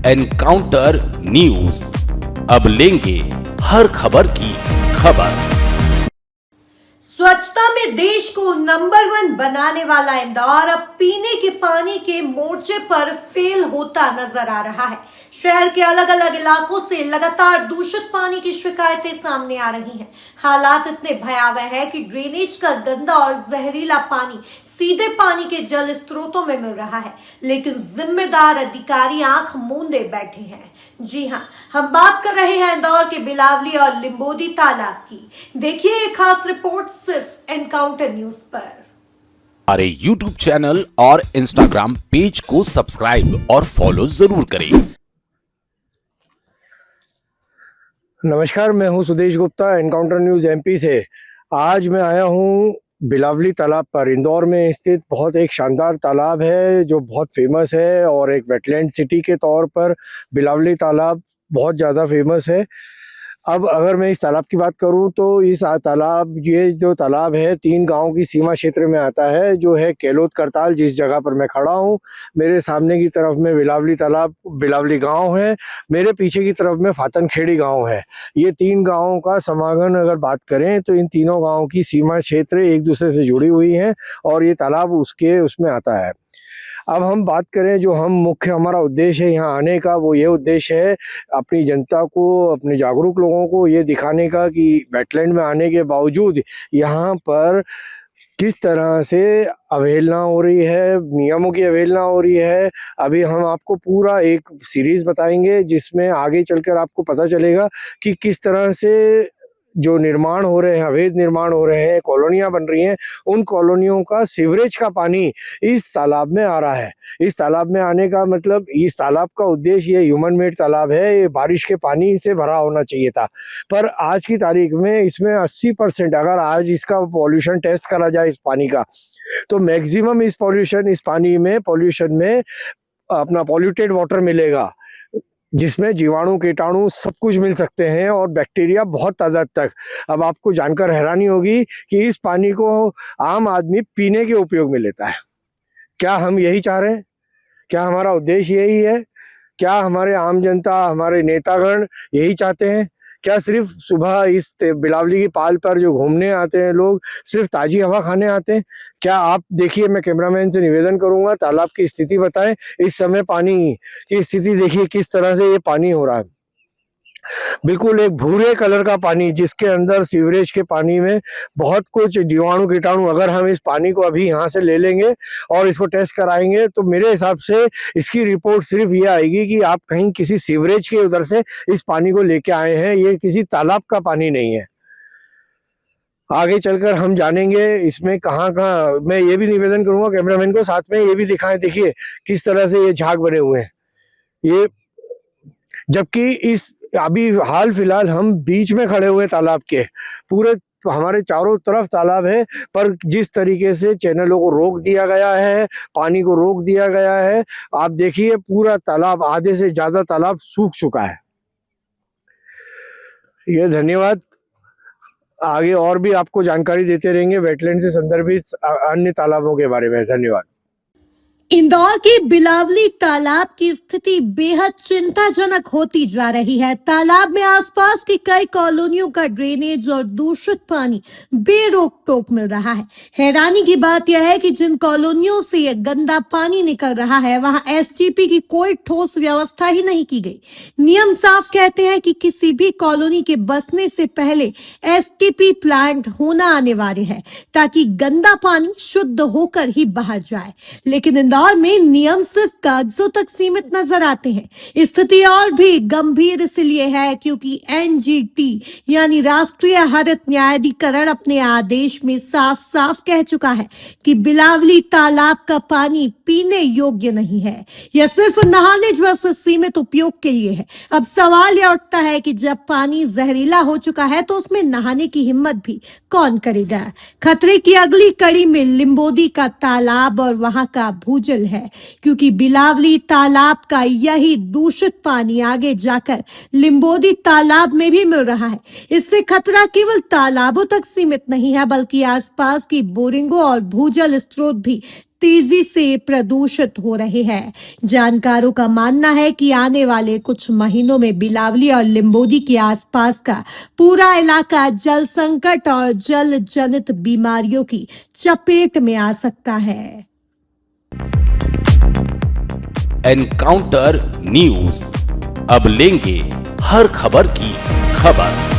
Encounter news, अब लेंगे हर खबर की खबर। स्वच्छता में देश को नंबर 1 बनाने वाला इंदौर अब पीने के पानी के मोर्चे पर फेल होता नजर आ रहा है। शहर के अलग अलग इलाकों से लगातार दूषित पानी की शिकायतें सामने आ रही हैं। हालात इतने भयावह हैं कि ड्रेनेज का गंदा और जहरीला पानी सीधे पानी के जल स्रोतों में मिल रहा है, लेकिन जिम्मेदार अधिकारी आंख मूंदे बैठे हैं। जी हां, हम बात कर रहे हैं इंदौर के बिलावली और लिंबोदी तालाब की। देखिए ये खास रिपोर्ट सिर्फ एनकाउंटर न्यूज पर। हमारे YouTube चैनल और Instagram पेज को सब्सक्राइब और फॉलो जरूर करें। नमस्कार, मैं हूं Sudesh Gupta, encounter news MP से। आज मैं आया हूं बिलावली तालाब पर। इंदौर में स्थित बहुत एक शानदार तालाब है जो बहुत फेमस है और एक वेटलैंड सिटी के तौर पर बिलावली तालाब बहुत ज़्यादा फेमस है। अब अगर मैं इस तालाब की बात करूं तो ये जो तालाब है 3 गांव की सीमा क्षेत्र में आता है, जो है केलोद करताल। जिस जगह पर मैं खड़ा हूं, मेरे सामने की तरफ में बिलावली तालाब बिलावली गांव है, मेरे पीछे की तरफ में फातनखेड़ी गांव है। ये 3 गांवों का समागम अगर बात करें तो इन तीनों गांवों की सीमा क्षेत्र एक दूसरे से जुड़ी हुई हैं और ये तालाब उसमें आता है। अब हम बात करें जो हमारा उद्देश्य है यहाँ आने का, वो ये उद्देश्य है अपनी जनता को, अपने जागरूक लोगों को ये दिखाने का कि वेटलैंड में आने के बावजूद यहाँ पर किस तरह से अवहेलना हो रही है, नियमों की अवहेलना हो रही है। अभी हम आपको पूरा एक सीरीज़ बताएंगे जिसमें आगे चलकर आपको पता चलेगा कि किस तरह से जो निर्माण हो रहे हैं, अवैध निर्माण हो रहे हैं, कॉलोनियाँ बन रही हैं, उन कॉलोनियों का सीवरेज का पानी इस तालाब में आ रहा है। इस तालाब में आने का मतलब, इस तालाब का उद्देश्य, ये ह्यूमन मेड तालाब है, ये बारिश के पानी से भरा होना चाहिए था, पर आज की तारीख में इसमें 80% अगर आज इसका पॉल्यूशन टेस्ट करा जाए इस पानी का, तो मैक्सिमम इस पॉल्यूशन में अपना पॉल्यूटेड वाटर मिलेगा, जिसमें जीवाणु, कीटाणु सब कुछ मिल सकते हैं और बैक्टीरिया बहुत तादाद तक। अब आपको जानकर हैरानी होगी कि इस पानी को आम आदमी पीने के उपयोग में लेता है। क्या हम यही चाह रहे हैं? क्या हमारा उद्देश्य यही है? क्या हमारे आम जनता, हमारे नेतागण यही चाहते हैं? क्या सिर्फ सुबह इस बिलावली की पाल पर जो घूमने आते हैं लोग, सिर्फ ताज़ी हवा खाने आते हैं? क्या आप देखिए, मैं कैमरामैन से निवेदन करूंगा, तालाब की स्थिति बताएं। इस समय पानी की स्थिति देखिए किस तरह से ये पानी हो रहा है। बिल्कुल एक भूरे कलर का पानी, जिसके अंदर सीवरेज के पानी में बहुत कुछ जीवाणु, कीटाणु। अगर हम इस पानी को अभी यहाँ से ले लेंगे और इसको टेस्ट कराएंगे तो मेरे हिसाब से इसकी रिपोर्ट सिर्फ ये आएगी कि आप कहीं किसी सीवरेज के उधर से इस पानी को लेके आए हैं, ये किसी तालाब का पानी नहीं है। आगे चलकर हम जानेंगे इसमें कहाँ कहाँ। मैं ये भी निवेदन करूंगा कैमरामैन को, साथ में ये भी दिखाएं, देखिए किस तरह से ये झाग बने हुए हैं। ये जबकि इस अभी हाल फिलहाल हम बीच में खड़े हुए तालाब के, पूरे हमारे चारों तरफ तालाब है, पर जिस तरीके से चैनलों को रोक दिया गया है, पानी को रोक दिया गया है, आप देखिए पूरा तालाब, आधे से ज्यादा तालाब सूख चुका है। ये धन्यवाद। आगे और भी आपको जानकारी देते रहेंगे वेटलैंड से संदर्भित अन्य तालाबों के बारे में। धन्यवाद। इंदौर के बिलावली तालाब की स्थिति बेहद चिंताजनक होती जा रही है। तालाब में आसपास की कई कॉलोनियों का ड्रेनेज और दूषित पानी बेरोक टोक मिल रहा है। हैरानी की बात यह है कि जिन कॉलोनियों से यह गंदा पानी निकल रहा है, वहां एसटीपी की कोई ठोस व्यवस्था ही नहीं की गई। नियम साफ कहते हैं कि किसी भी कॉलोनी के बसने से पहले एसटीपी प्लांट होना अनिवार्य है, ताकि गंदा पानी शुद्ध होकर ही बाहर जाए। लेकिन इंदौर में नियम सिर्फ कागजों तक सीमित नजर आते हैं। स्थिति और भी गंभीर इसलिए है क्योंकि एनजीटी यानी राष्ट्रीय हरित न्यायाधिकरण अपने आदेश में साफ साफ कह चुका है कि बिलावली तालाब का पानी पीने योग्य नहीं है। यह सिर्फ नहाने जैसे सीमित उपयोग के लिए है। अब सवाल यह उठता है कि जब पानी जहरीला हो चुका है तो उसमें नहाने की हिम्मत भी कौन करेगा। खतरे की अगली कड़ी में लिंबोदी का तालाब और वहां का भूजल है, क्योंकि बिलावली तालाब का यही दूषित पानी आगे जाकर लिम्बोदी तालाब में भी मिल रहा है। इससे खतरा केवल तालाबों तक सीमित नहीं है, बल्कि आसपास की बोरिंगों और भूजल स्रोत भी तेजी से प्रदूषित हो रहे हैं। जानकारों का मानना है कि आने वाले कुछ महीनों में बिलावली और लिम्बोदी के आसपास का पूरा इलाका जल संकट और जल जनित बीमारियों की चपेट में आ सकता है। एनकाउंटर न्यूज, अब लेंगे हर खबर की खबर।